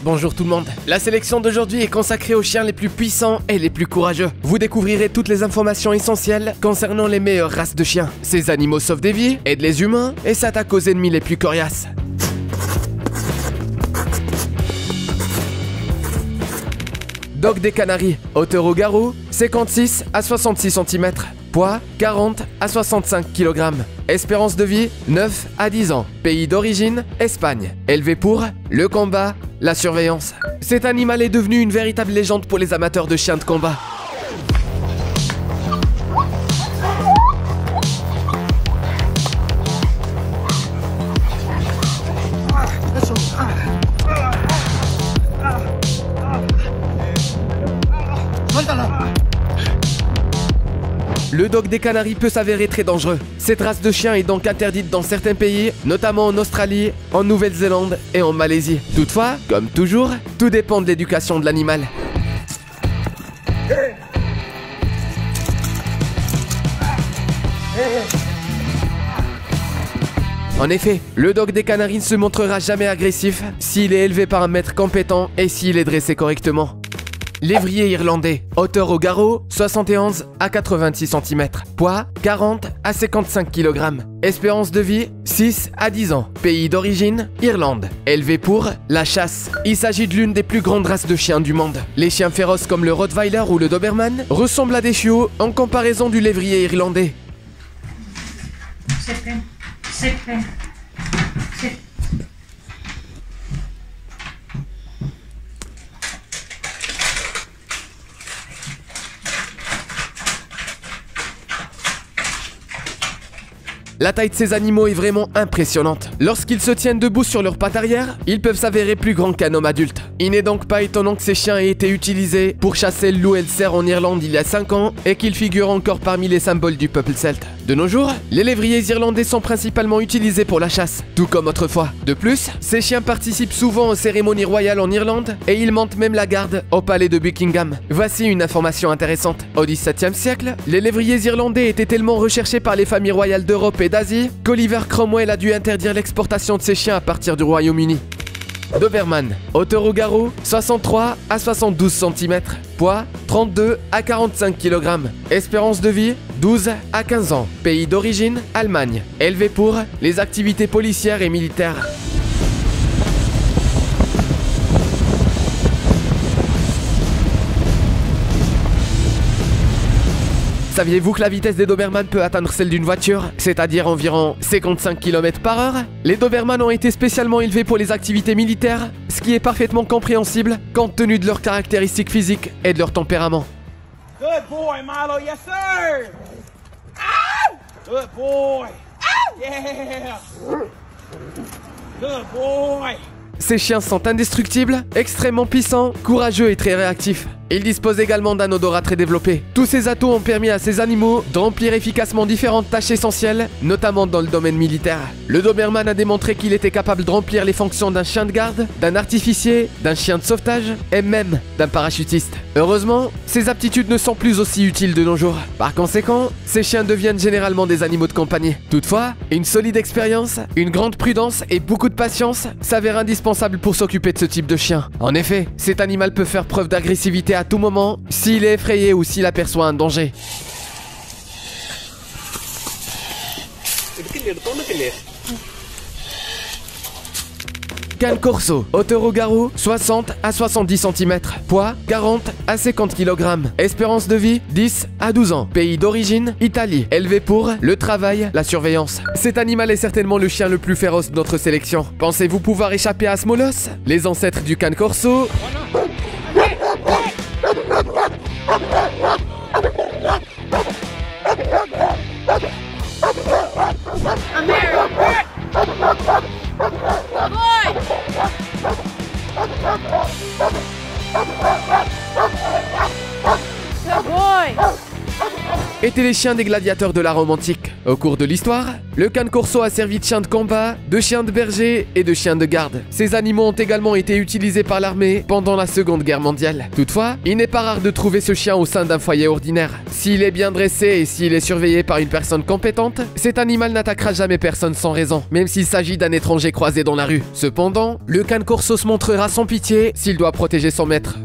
Bonjour tout le monde. La sélection d'aujourd'hui est consacrée aux chiens les plus puissants et les plus courageux. Vous découvrirez toutes les informations essentielles concernant les meilleures races de chiens. Ces animaux sauvent des vies, aident les humains et s'attaquent aux ennemis les plus coriaces. Dog des Canaries, hauteur au garrot, 56 à 66 cm. Poids, 40 à 65 kg. Espérance de vie, 9 à 10 ans. Pays d'origine, Espagne. Élevé pour le combat, la surveillance. Cet animal est devenu une véritable légende pour les amateurs de chiens de combat. Le dog des Canaries peut s'avérer très dangereux. Cette race de chien est donc interdite dans certains pays, notamment en Australie, en Nouvelle-Zélande et en Malaisie. Toutefois, comme toujours, tout dépend de l'éducation de l'animal. En effet, le dog des Canaries ne se montrera jamais agressif s'il est élevé par un maître compétent et s'il est dressé correctement. Lévrier irlandais, hauteur au garrot, 71 à 86 cm. Poids, 40 à 55 kg. Espérance de vie, 6 à 10 ans. Pays d'origine, Irlande. Élevé pour la chasse. Il s'agit de l'une des plus grandes races de chiens du monde. Les chiens féroces comme le Rottweiler ou le Doberman ressemblent à des chiots en comparaison du lévrier irlandais. La taille de ces animaux est vraiment impressionnante. Lorsqu'ils se tiennent debout sur leurs pattes arrière, ils peuvent s'avérer plus grands qu'un homme adulte. Il n'est donc pas étonnant que ces chiens aient été utilisés pour chasser le loup et le cerf en Irlande il y a 5 ans et qu'ils figurent encore parmi les symboles du peuple celte. De nos jours, les lévriers irlandais sont principalement utilisés pour la chasse, tout comme autrefois. De plus, ces chiens participent souvent aux cérémonies royales en Irlande et ils montent même la garde au palais de Buckingham. Voici une information intéressante. Au XVIIe siècle, les lévriers irlandais étaient tellement recherchés par les familles royales d'Europe et d'Asie qu'Oliver Cromwell a dû interdire l'exportation de ces chiens à partir du Royaume-Uni. Doberman, hauteur au garrot, 63 à 72 cm. Poids, 32 à 45 kg. Espérance de vie, 12 à 15 ans. Pays d'origine, Allemagne. Élevé pour les activités policières et militaires. Saviez-vous que la vitesse des Doberman peut atteindre celle d'une voiture, c'est-à-dire environ 55 km/h? Les Doberman ont été spécialement élevés pour les activités militaires, ce qui est parfaitement compréhensible compte tenu de leurs caractéristiques physiques et de leur tempérament. Good boy, Milo, yes sir! Ow! Good boy! Ow! Yeah! Good boy! Ces chiens sont indestructibles, extrêmement puissants, courageux et très réactifs. Ils disposent également d'un odorat très développé. Tous ces atouts ont permis à ces animaux de remplir efficacement différentes tâches essentielles, notamment dans le domaine militaire. Le Doberman a démontré qu'il était capable de remplir les fonctions d'un chien de garde, d'un artificier, d'un chien de sauvetage et même d'un parachutiste. Heureusement, ces aptitudes ne sont plus aussi utiles de nos jours. Par conséquent, ces chiens deviennent généralement des animaux de compagnie. Toutefois, une solide expérience, une grande prudence et beaucoup de patience s'avèrent indispensables pour s'occuper de ce type de chien. En effet, cet animal peut faire preuve d'agressivité à tout moment s'il est effrayé ou s'il aperçoit un danger. Cane corso, hauteur au garrot, 60 à 70 cm. Poids, 40 à 50 kg. Espérance de vie, 10 à 12 ans. Pays d'origine, Italie. Élevé pour le travail, la surveillance. Cet animal est certainement le chien le plus féroce de notre sélection. Pensez-vous pouvoir échapper à ce molosse? Les ancêtres du cane corso... étaient les chiens des gladiateurs de la Rome antique. Au cours de l'histoire, le cane corso a servi de chien de combat, de chien de berger et de chien de garde. Ces animaux ont également été utilisés par l'armée pendant la Seconde Guerre mondiale. Toutefois, il n'est pas rare de trouver ce chien au sein d'un foyer ordinaire. S'il est bien dressé et s'il est surveillé par une personne compétente, cet animal n'attaquera jamais personne sans raison, même s'il s'agit d'un étranger croisé dans la rue. Cependant, le cane corso se montrera sans pitié s'il doit protéger son maître.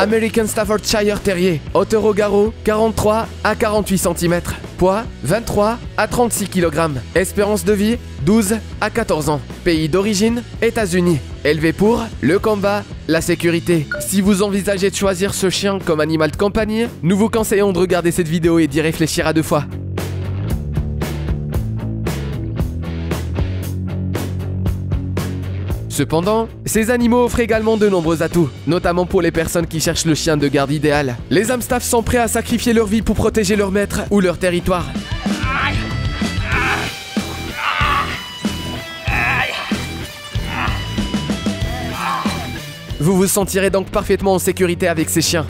American Staffordshire Terrier, hauteur au garrot 43 à 48 cm, poids 23 à 36 kg, espérance de vie 12 à 14 ans, pays d'origine États-Unis, élevé pour le combat, la sécurité. Si vous envisagez de choisir ce chien comme animal de compagnie, nous vous conseillons de regarder cette vidéo et d'y réfléchir à deux fois. Cependant, ces animaux offrent également de nombreux atouts, notamment pour les personnes qui cherchent le chien de garde idéal. Les Amstaff sont prêts à sacrifier leur vie pour protéger leur maître ou leur territoire. Vous vous sentirez donc parfaitement en sécurité avec ces chiens.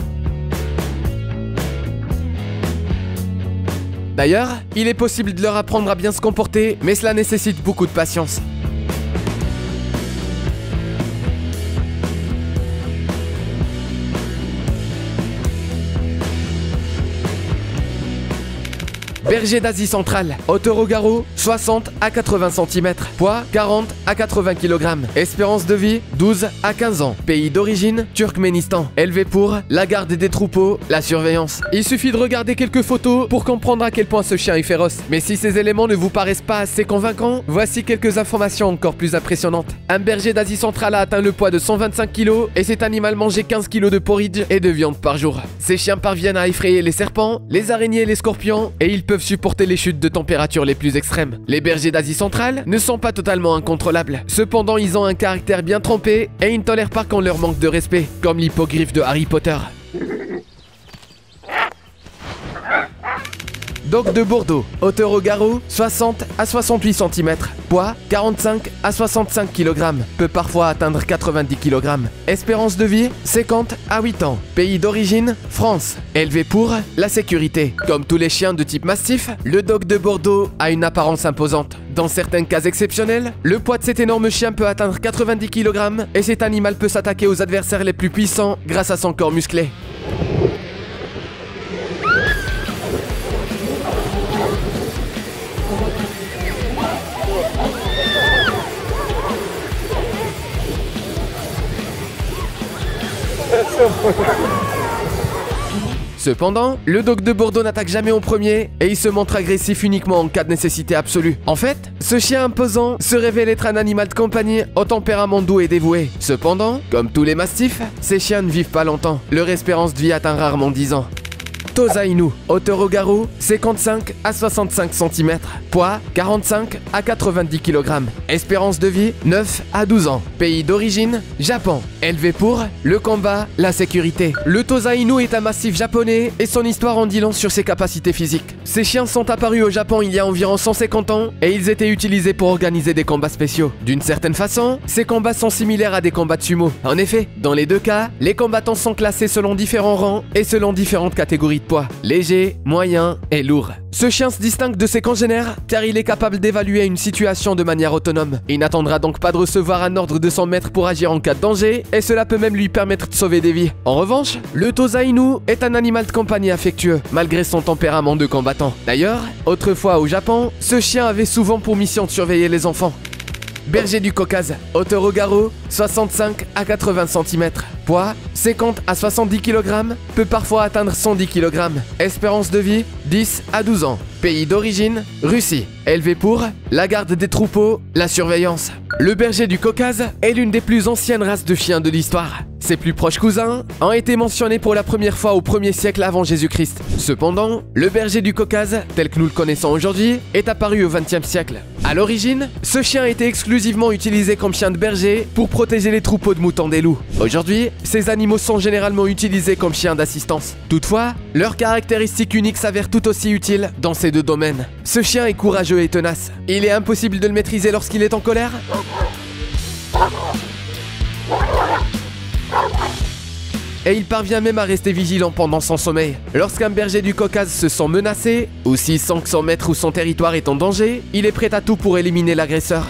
D'ailleurs, il est possible de leur apprendre à bien se comporter, mais cela nécessite beaucoup de patience. Berger d'Asie centrale, hauteur au garrot 60 à 80 cm, poids 40 à 80 kg, espérance de vie 12 à 15 ans, pays d'origine Turkménistan, élevé pour la garde des troupeaux, la surveillance. Il suffit de regarder quelques photos pour comprendre à quel point ce chien est féroce. Mais si ces éléments ne vous paraissent pas assez convaincants, voici quelques informations encore plus impressionnantes. Un berger d'Asie centrale a atteint le poids de 125 kg et cet animal mangeait 15 kg de porridge et de viande par jour. Ces chiens parviennent à effrayer les serpents, les araignées et les scorpions et ils peuvent supporter les chutes de température les plus extrêmes. Les bergers d'Asie centrale ne sont pas totalement incontrôlables. Cependant, ils ont un caractère bien trempé et ils ne tolèrent pas qu'on leur manque de respect, comme l'hippogriffe de Harry Potter. Dog de Bordeaux, hauteur au garrot 60 à 68 cm, poids 45 à 65 kg, peut parfois atteindre 90 kg, espérance de vie 50 à 8 ans, pays d'origine France, élevé pour la sécurité. Comme tous les chiens de type mastif, le Dog de Bordeaux a une apparence imposante. Dans certains cas exceptionnels, le poids de cet énorme chien peut atteindre 90 kg et cet animal peut s'attaquer aux adversaires les plus puissants grâce à son corps musclé. Cependant, le Dog de Bordeaux n'attaque jamais en premier et il se montre agressif uniquement en cas de nécessité absolue. En fait, ce chien imposant se révèle être un animal de compagnie au tempérament doux et dévoué. Cependant, comme tous les mastifs, ces chiens ne vivent pas longtemps. Leur espérance de vie atteint rarement 10 ans. Tosa Inu, hauteur au garrot 55 à 65 cm, poids 45 à 90 kg, espérance de vie 9 à 12 ans, pays d'origine Japon, élevé pour le combat, la sécurité. Le Tosa Inu est un massif japonais et son histoire en dit long sur ses capacités physiques. Ces chiens sont apparus au Japon il y a environ 150 ans et ils étaient utilisés pour organiser des combats spéciaux. D'une certaine façon, ces combats sont similaires à des combats de sumo. En effet, dans les deux cas, les combattants sont classés selon différents rangs et selon différentes catégories de poids, léger, moyen et lourd. Ce chien se distingue de ses congénères car il est capable d'évaluer une situation de manière autonome. Il n'attendra donc pas de recevoir un ordre de son maître pour agir en cas de danger et cela peut même lui permettre de sauver des vies. En revanche, le Tosa Inu est un animal de compagnie affectueux malgré son tempérament de combattant. D'ailleurs, autrefois au Japon, ce chien avait souvent pour mission de surveiller les enfants. Berger du Caucase, hauteur au garrot 65 à 80 cm, poids 50 à 70 kg, peut parfois atteindre 110 kg, espérance de vie 10 à 12 ans, pays d'origine Russie, élevé pour la garde des troupeaux, la surveillance. Le berger du Caucase est l'une des plus anciennes races de chiens de l'histoire. Ses plus proches cousins ont été mentionnés pour la première fois au 1er siècle avant Jésus-Christ. Cependant, le berger du Caucase, tel que nous le connaissons aujourd'hui, est apparu au 20e siècle. À l'origine, ce chien était exclusivement utilisé comme chien de berger pour protéger les troupeaux de moutons des loups. Aujourd'hui, ces animaux sont généralement utilisés comme chiens d'assistance. Toutefois, leurs caractéristiques uniques s'avèrent tout aussi utiles dans ces deux domaines. Ce chien est courageux et tenace. Il est impossible de le maîtriser lorsqu'il est en colère. Et il parvient même à rester vigilant pendant son sommeil. Lorsqu'un berger du Caucase se sent menacé, ou s'il sent que son maître ou son territoire est en danger, il est prêt à tout pour éliminer l'agresseur.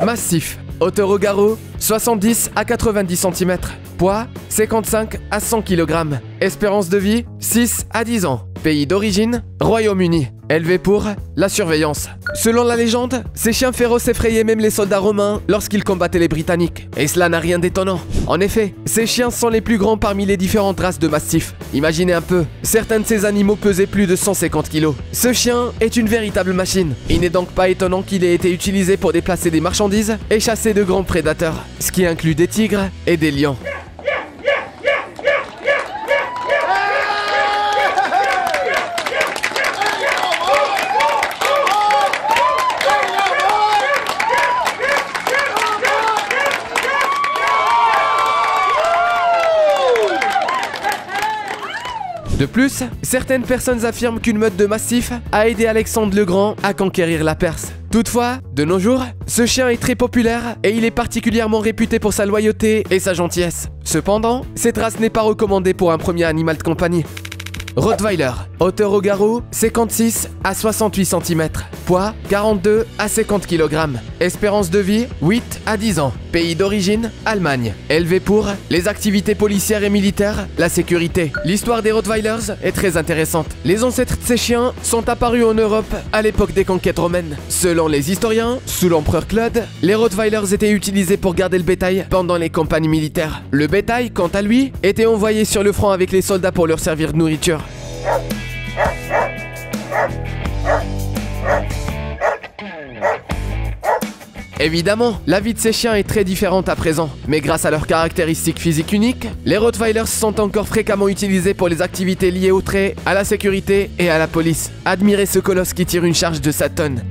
Massif, hauteur au garrot, 70 à 90 cm, poids, 55 à 100 kg, espérance de vie, 6 à 10 ans, pays d'origine, Royaume-Uni, élevé pour la surveillance. Selon la légende, ces chiens féroces effrayaient même les soldats romains lorsqu'ils combattaient les Britanniques, et cela n'a rien d'étonnant. En effet, ces chiens sont les plus grands parmi les différentes races de mastifs. Imaginez un peu, certains de ces animaux pesaient plus de 150 kg. Ce chien est une véritable machine. Il n'est donc pas étonnant qu'il ait été utilisé pour déplacer des marchandises et chasser de grands prédateurs, ce qui inclut des tigres et des lions. De plus, certaines personnes affirment qu'une meute de mastiffs a aidé Alexandre le Grand à conquérir la Perse. Toutefois, de nos jours, ce chien est très populaire et il est particulièrement réputé pour sa loyauté et sa gentillesse. Cependant, cette race n'est pas recommandée pour un premier animal de compagnie. Rottweiler, hauteur au garrot, 56 à 68 cm, poids, 42 à 50 kg, espérance de vie, 8 à 10 ans, pays d'origine, Allemagne, élevé pour les activités policières et militaires, la sécurité. L'histoire des Rottweilers est très intéressante. Les ancêtres de ces chiens sont apparus en Europe à l'époque des conquêtes romaines. Selon les historiens, sous l'empereur Claude, les Rottweilers étaient utilisés pour garder le bétail pendant les campagnes militaires. Le bétail, quant à lui, était envoyé sur le front avec les soldats pour leur servir de nourriture. Évidemment, la vie de ces chiens est très différente à présent, mais grâce à leurs caractéristiques physiques uniques, les Rottweilers sont encore fréquemment utilisés pour les activités liées au trait, à la sécurité et à la police. Admirez ce colosse qui tire une charge de sa tonne.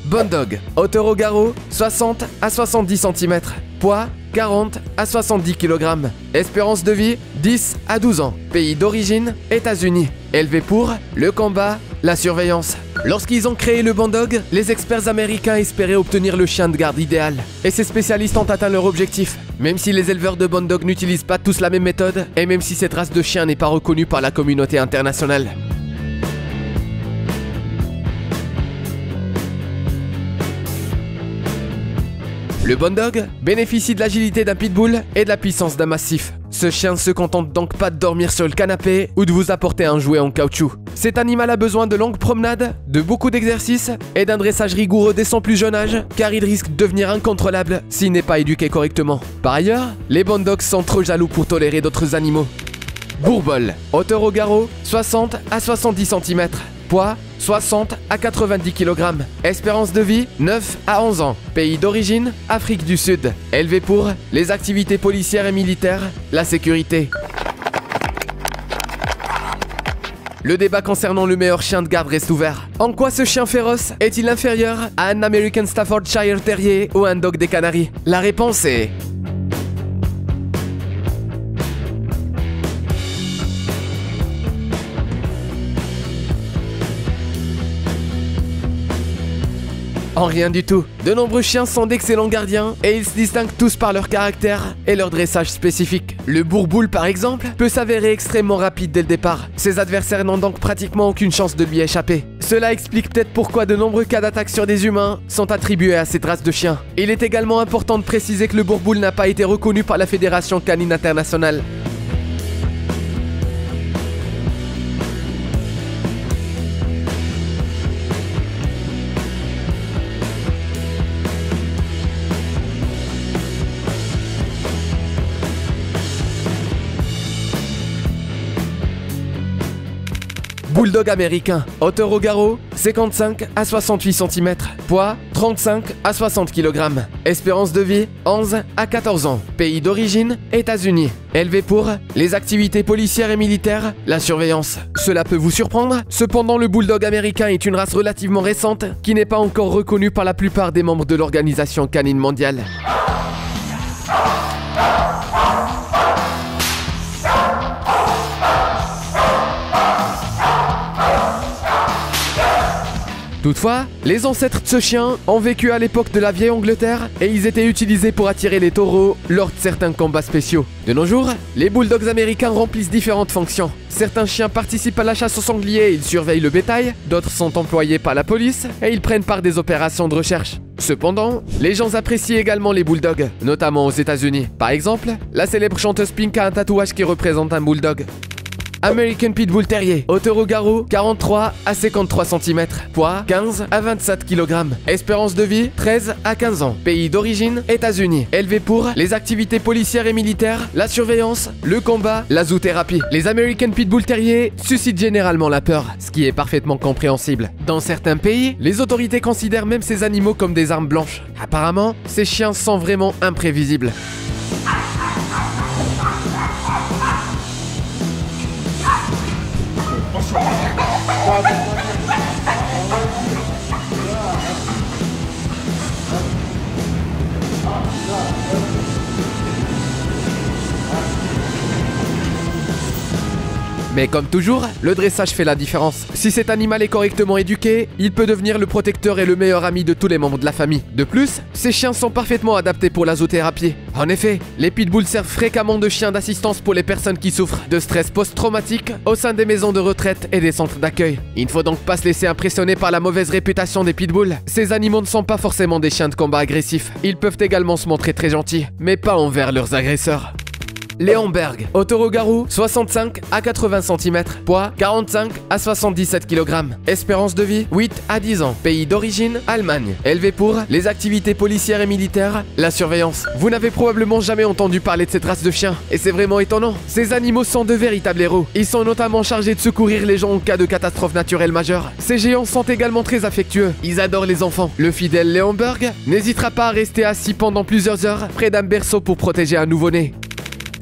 Bondog, hauteur au garrot, 60 à 70 cm, poids, 40 à 70 kg, espérance de vie, 10 à 12 ans, pays d'origine, États-Unis, élevé pour le combat, la surveillance. Lorsqu'ils ont créé le Bondog, les experts américains espéraient obtenir le chien de garde idéal, et ces spécialistes ont atteint leur objectif. Même si les éleveurs de Bondog n'utilisent pas tous la même méthode, et même si cette race de chien n'est pas reconnue par la communauté internationale. Le Bondog bénéficie de l'agilité d'un pitbull et de la puissance d'un massif. Ce chien ne se contente donc pas de dormir sur le canapé ou de vous apporter un jouet en caoutchouc. Cet animal a besoin de longues promenades, de beaucoup d'exercices et d'un dressage rigoureux dès son plus jeune âge, car il risque de devenir incontrôlable s'il n'est pas éduqué correctement. Par ailleurs, les Bondogs sont trop jaloux pour tolérer d'autres animaux. Bourbol, hauteur au garrot, 60 à 70 cm, poids, 60 à 90 kg, espérance de vie, 9 à 11 ans, pays d'origine, Afrique du Sud, élevé pour les activités policières et militaires, la sécurité. Le débat concernant le meilleur chien de garde reste ouvert. En quoi ce chien féroce est-il inférieur à un American Staffordshire Terrier ou un Dog des Canaries? La réponse est... En rien du tout. De nombreux chiens sont d'excellents gardiens et ils se distinguent tous par leur caractère et leur dressage spécifique. Le bourboule par exemple peut s'avérer extrêmement rapide dès le départ. Ses adversaires n'ont donc pratiquement aucune chance de lui échapper. Cela explique peut-être pourquoi de nombreux cas d'attaques sur des humains sont attribués à cette race de chiens. Il est également important de préciser que le bourboule n'a pas été reconnu par la Fédération canine internationale. Bulldog américain, hauteur au garrot, 55 à 68 cm, poids 35 à 60 kg, espérance de vie 11 à 14 ans, pays d'origine États-Unis, élevé pour les activités policières et militaires, la surveillance. Cela peut vous surprendre, cependant le Bulldog américain est une race relativement récente qui n'est pas encore reconnue par la plupart des membres de l'Organisation canine mondiale. Toutefois, les ancêtres de ce chien ont vécu à l'époque de la vieille Angleterre et ils étaient utilisés pour attirer les taureaux lors de certains combats spéciaux. De nos jours, les bulldogs américains remplissent différentes fonctions. Certains chiens participent à la chasse aux sangliers et ils surveillent le bétail, d'autres sont employés par la police et ils prennent part des opérations de recherche. Cependant, les gens apprécient également les bulldogs, notamment aux États-Unis. Par exemple, la célèbre chanteuse Pink a un tatouage qui représente un bulldog. American Pitbull Terrier, hauteur au garrot 43 à 53 cm, poids 15 à 27 kg, espérance de vie 13 à 15 ans, pays d'origine États-Unis, élevé pour les activités policières et militaires, la surveillance, le combat, la zoothérapie. Les American Pitbull Terrier suscitent généralement la peur, ce qui est parfaitement compréhensible. Dans certains pays, les autorités considèrent même ces animaux comme des armes blanches. Apparemment, ces chiens sont vraiment imprévisibles. Mais comme toujours, le dressage fait la différence. Si cet animal est correctement éduqué, il peut devenir le protecteur et le meilleur ami de tous les membres de la famille. De plus, ces chiens sont parfaitement adaptés pour la zoothérapie. En effet, les pitbulls servent fréquemment de chiens d'assistance pour les personnes qui souffrent de stress post-traumatique au sein des maisons de retraite et des centres d'accueil. Il ne faut donc pas se laisser impressionner par la mauvaise réputation des pitbulls. Ces animaux ne sont pas forcément des chiens de combat agressifs. Ils peuvent également se montrer très gentils, mais pas envers leurs agresseurs. Leonberg, hauteur au garrot 65 à 80 cm, poids 45 à 77 kg, espérance de vie 8 à 10 ans, pays d'origine Allemagne, élevé pour les activités policières et militaires, la surveillance. Vous n'avez probablement jamais entendu parler de cette race de chiens, et c'est vraiment étonnant. Ces animaux sont de véritables héros. Ils sont notamment chargés de secourir les gens en cas de catastrophe naturelle majeure. Ces géants sont également très affectueux. Ils adorent les enfants. Le fidèle Leonberg n'hésitera pas à rester assis pendant plusieurs heures près d'un berceau pour protéger un nouveau-né.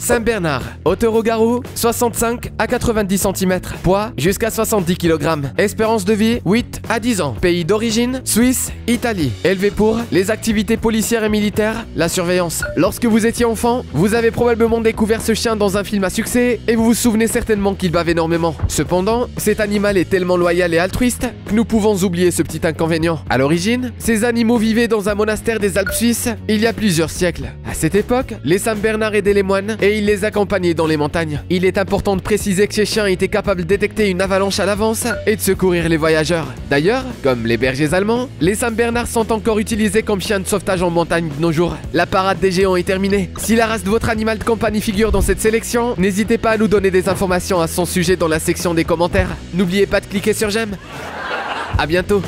Saint-Bernard, hauteur au garrot 65 à 90 cm, poids jusqu'à 70 kg, espérance de vie 8 à 10 ans, pays d'origine Suisse, Italie, élevé pour les activités policières et militaires, la surveillance. Lorsque vous étiez enfant, vous avez probablement découvert ce chien dans un film à succès et vous vous souvenez certainement qu'il bave énormément. Cependant, cet animal est tellement loyal et altruiste que nous pouvons oublier ce petit inconvénient. À l'origine, ces animaux vivaient dans un monastère des Alpes suisses il y a plusieurs siècles. À cette époque, les Saint-Bernard aidaient les moines et il les accompagnait dans les montagnes. Il est important de préciser que ces chiens étaient capables de détecter une avalanche à l'avance et de secourir les voyageurs. D'ailleurs, comme les bergers allemands, les Saint-Bernard sont encore utilisés comme chiens de sauvetage en montagne de nos jours. La parade des géants est terminée. Si la race de votre animal de compagnie figure dans cette sélection, n'hésitez pas à nous donner des informations à son sujet dans la section des commentaires. N'oubliez pas de cliquer sur j'aime. À bientôt.